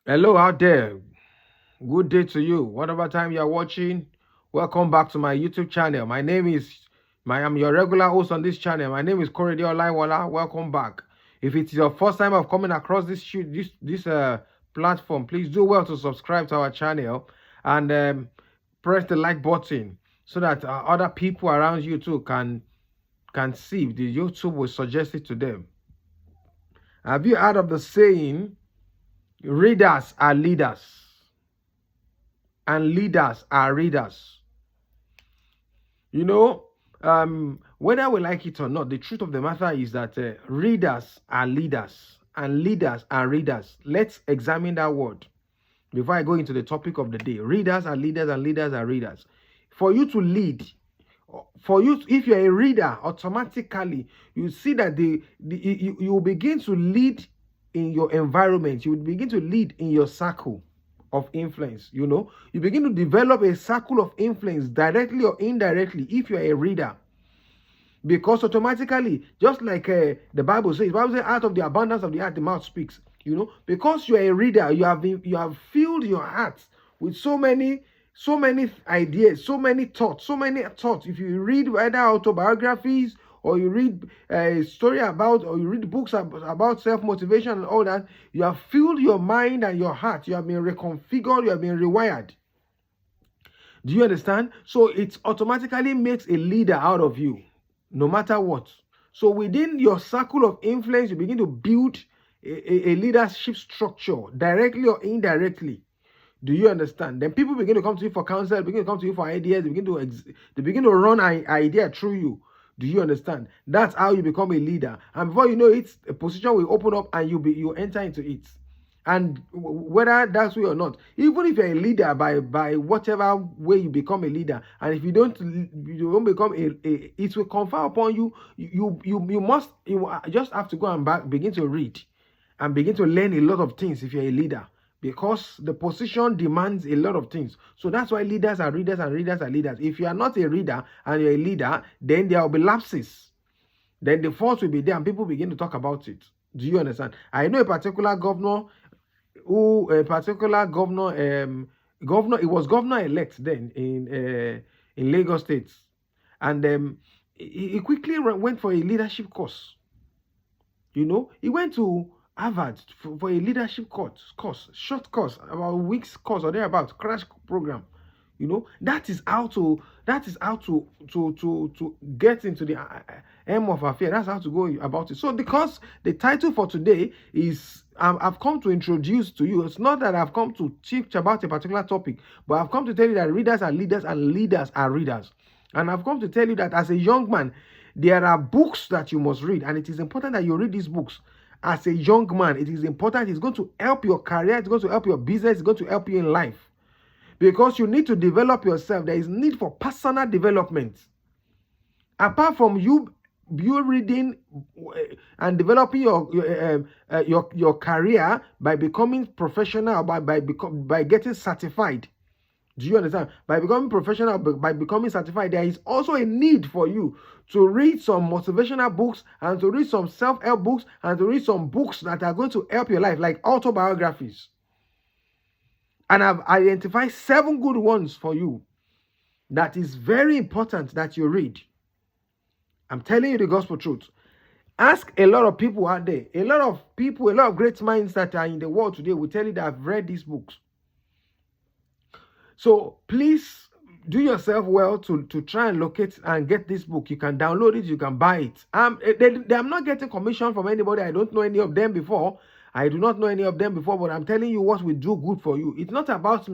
Hello out there. Good day to you. Whatever time you are watching, welcome back to my YouTube channel. I'm your regular host on this channel. My name is Korede Olaiwola. Welcome back. If it's your first time of coming across this platform, please do well to subscribe to our channel and press the like button so that other people around you too can see the YouTube will suggest it to them. Have you heard of the saying, readers are leaders and leaders are readers? You know, whether we like it or not, the truth of the matter is that readers are leaders and leaders are readers. Let's examine that word before I go into the topic of the day. Readers are leaders and leaders are readers. For you to lead, if you're a reader, automatically you see that you begin to lead in your environment. You begin to lead in your circle of influence. You begin to develop a circle of influence directly or indirectly if you're a reader, because automatically, just like the Bible says, out of the abundance of the heart the mouth speaks. Because you're a reader, you have filled your heart with so many ideas, so many thoughts. If you read either autobiographies, or you read a story about, or you read books about self-motivation and all that, you have filled your mind and your heart. You have been reconfigured, you have been rewired. Do you understand? So it automatically makes a leader out of you, no matter what. So within your circle of influence, you begin to build a leadership structure, directly or indirectly. Do you understand? Then people begin to come to you for counsel, begin to come to you for ideas, they begin to run an idea through you. Do you understand? That's how you become a leader. And before you know it, a position will open up and you enter into it. And whether that's way or not, even if you're a leader by whatever way you become a leader, and if you don't become it will confer upon you. You just have to go and begin to read and begin to learn a lot of things if you're a leader, because the position demands a lot of things. So that's why leaders are readers and readers are leaders. If you are not a reader and you're a leader, then there will be lapses. Then the fault will be there and people begin to talk about it. Do you understand? I know a particular governor it was governor-elect then in Lagos State. And he quickly went for a leadership course. He went to Harvard for a leadership course, short course, about a week's course or thereabout, crash program. That is how to get into the aim of affair. That's how to go about it. So because the title for today is I've come to introduce to you. It's not that I've come to teach about a particular topic, but I've come to tell you that readers are leaders and leaders are readers. And I've come to tell you that as a young man, there are books that you must read, and it is important that you read these books. As a young man, it is important. It's going to help your career. It's going to help your business. It's going to help you in life. Because you need to develop yourself. There is need for personal development. Apart from you reading and developing your career by becoming professional, by getting certified. Do you understand? By becoming professional, by becoming certified, there is also a need for you to read some motivational books and to read some self-help books and to read some books that are going to help your life, like autobiographies. And I've identified 7 good ones for you that is very important that you read. I'm telling you the gospel truth. Ask a lot of people out there. A lot of great minds that are in the world today will tell you that I've read these books. So please do yourself well to try and locate and get this book. You can download it, you can buy it. I'm not getting commission from anybody. I don't know any of them before. I do not know any of them before, but I'm telling you what will do good for you. It's not about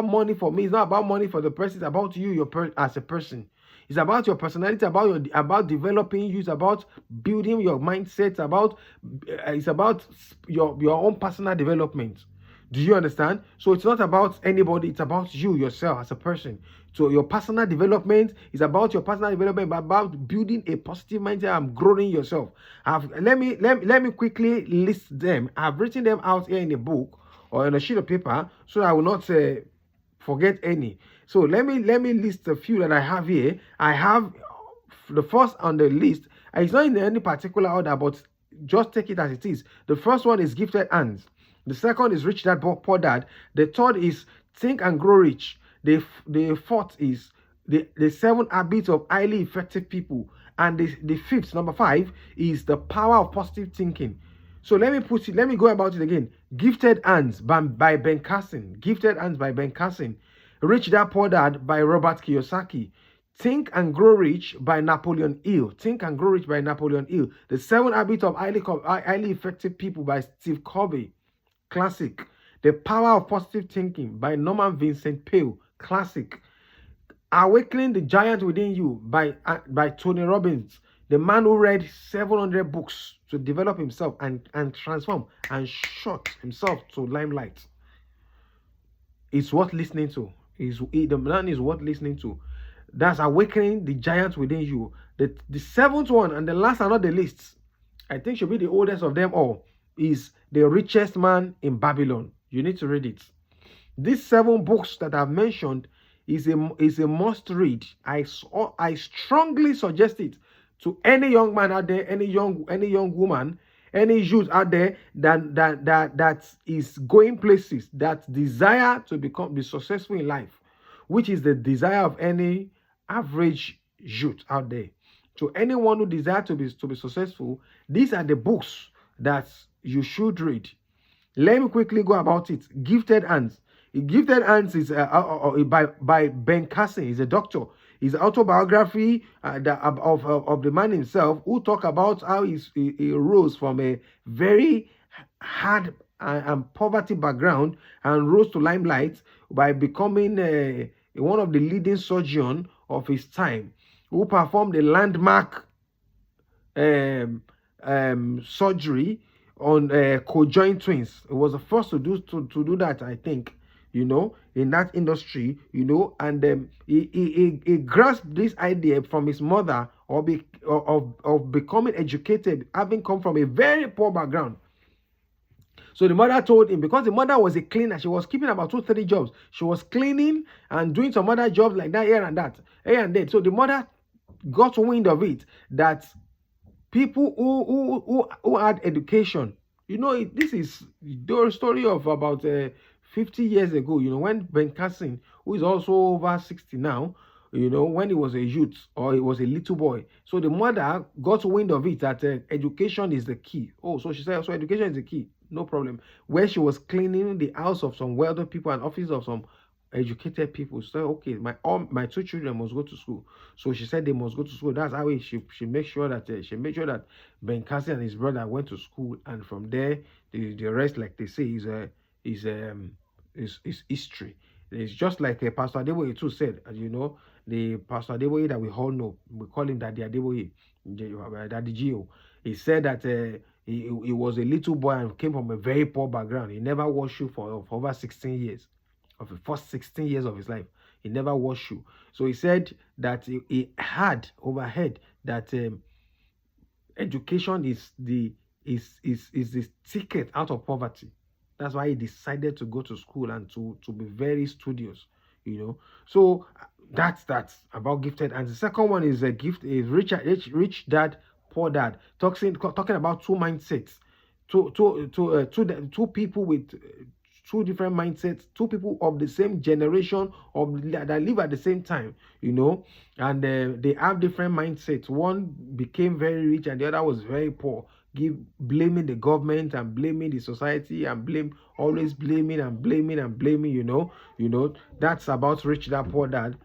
money for me. It's not about money for the person. It's about you, as a person. It's about your personality, about developing you. It's about building your mindset. It's about your own personal development. Do you understand? So it's not about anybody. It's about you, yourself, as a person. So your personal development is about your personal development, about building a positive mindset and growing yourself. Let me quickly list them. I've written them out here in a book or on a sheet of paper, so I will not forget any. So let me list a few that I have here. I have the first on the list. It's not in any particular order, but just take it as it is. The first one is gifted hands. The second is Rich Dad Poor Dad. The third is Think and Grow Rich. The fourth is the 7 habits of highly effective people. And the fifth, number 5, is the power of positive thinking. So let me go about it again. Gifted Hands by Ben Carson. Gifted Hands by Ben Carson. Rich Dad Poor Dad by Robert Kiyosaki. Think and Grow Rich by Napoleon Hill. Think and Grow Rich by Napoleon Hill. The 7 habits of highly effective people by Steve Covey. Classic. The Power of Positive Thinking by Vincent Peale. Classic. Awakening the Giant Within You by Tony Robbins, the man who read 700 books to develop himself and transform and shot himself to limelight. It's worth listening to. The man is worth listening to. That's Awakening the Giant Within You. The seventh one and the last and not the least, I think should be the oldest of them all, is The Richest Man in Babylon. You need to read it. These 7 books that I've mentioned is a must read. I strongly suggest it to any young man out there, any young woman, any youth out there that is going places, that desire to be successful in life, which is the desire of any average youth out there. To anyone who desires to be successful, these are the books that you should read. Let me quickly go about it. Gifted Hands. Gifted Hands is by Ben Carson. He's a doctor. His autobiography of the man himself, who talk about how he rose from a very hard and poverty background and rose to limelight by becoming one of the leading surgeons of his time, who performed a landmark surgery on conjoined twins. It was the first to do that, I think, in that industry, and he grasped this idea from his mother of becoming educated, having come from a very poor background. So the mother told him, because the mother was a cleaner, she was keeping about 2-3 jobs. She was cleaning and doing some other jobs like that, here and there. So the mother got wind of it, that people who had education, this is the story of about 50 years ago, when Ben Carson, who is also over 60 now, when he was a youth or he was a little boy. So the mother got wind of it, that education is the key. Oh, so she said, so education is the key. No problem. Where she was cleaning the house of some wealthy people and office of some educated people. So okay, my 2 children must go to school. So she said they must go to school. That's how she made sure that Ben Carson and his brother went to school, and from there the rest, like they say, is history. It's just like Pastor Adeboye too said. The Pastor Adeboye that we all know, we call him Daddy Adeboye, Daddy Gio. He said that he was a little boy and came from a very poor background. He never wore shoe for over 16 years. Of the first 16 years of his life, he never wore shoe. So he said that he had overheard that education is the ticket out of poverty. That's why he decided to go to school and to be very studious. So that's about Gifted. And the second one is Rich Dad Poor Dad, talking about 2 mindsets, two people with 2 different mindsets, 2 people of the same generation that live at the same time, and they have different mindsets. One became very rich and the other was very poor, blaming the government and blaming the society and always blaming and blaming. That's about Rich Dad Poor Dad.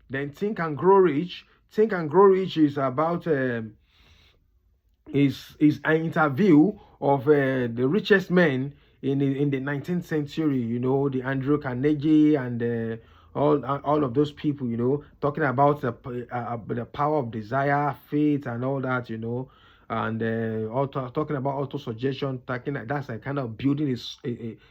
Then Think and Grow Rich. Think and Grow Rich is about is an interview of the richest men in the 19th century, the Andrew Carnegie and all of those people, talking about the power of desire, faith, and all that, and also talking about auto-suggestion, that's a kind of building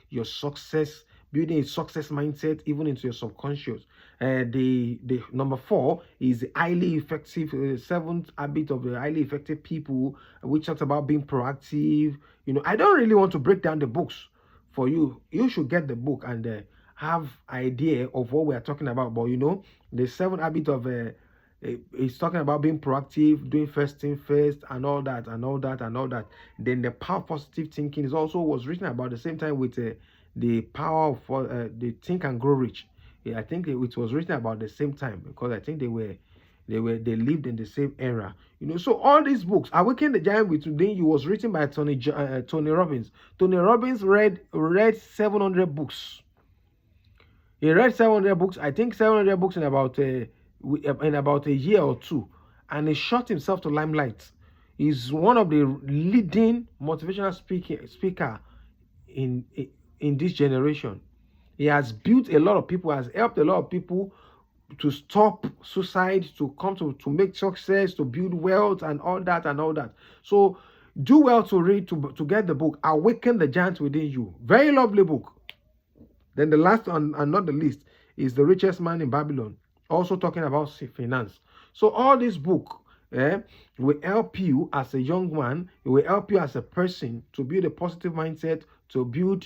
your success, building a success mindset even into your subconscious. The number 4 is the highly effective 7th habit of the highly effective people, which talks about being proactive. I don't really want to break down the books for you. You should get the book and have idea of what we are talking about. But the 7th habit of It's talking about being proactive, doing first thing first, and all that, and all that, and all that. Then the power of positive thinking is also was written about the same time with the power of the Think and Grow Rich. Yeah, I think it was written about the same time because I think they lived in the same era. So all these books, Awaken the Giant Within You was written by Tony Robbins. Tony Robbins read 700 books. He read 700 books. I think 700 books in about a year or two, and he shot himself to limelight. He's one of the leading motivational speaker in this generation. He has built a lot of people, has helped a lot of people to stop suicide, to come to make success, to build wealth, and all that and all that. So do well to read, to get the book Awaken the Giant Within You. Very lovely book. Then the last and not the least is The Richest Man in Babylon, also talking about finance. So all this book will help you as a young man. It will help you as a person to build a positive mindset, to build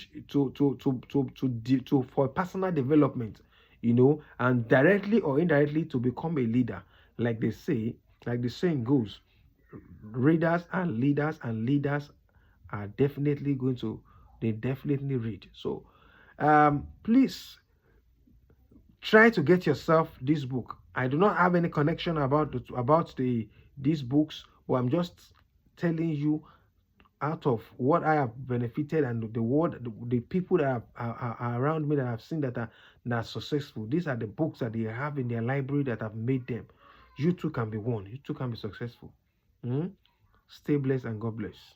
for personal development, and directly or indirectly to become a leader. Like they say, like the saying goes, readers and leaders, and leaders are definitely they definitely read. So please try to get yourself this book. I do not have any connection about these books, but I'm just telling you out of what I have benefited and the people that are around me that I've seen that are successful. These are the books that they have in their library that have made them. You too can be one. You too can be successful. Stay blessed and God bless.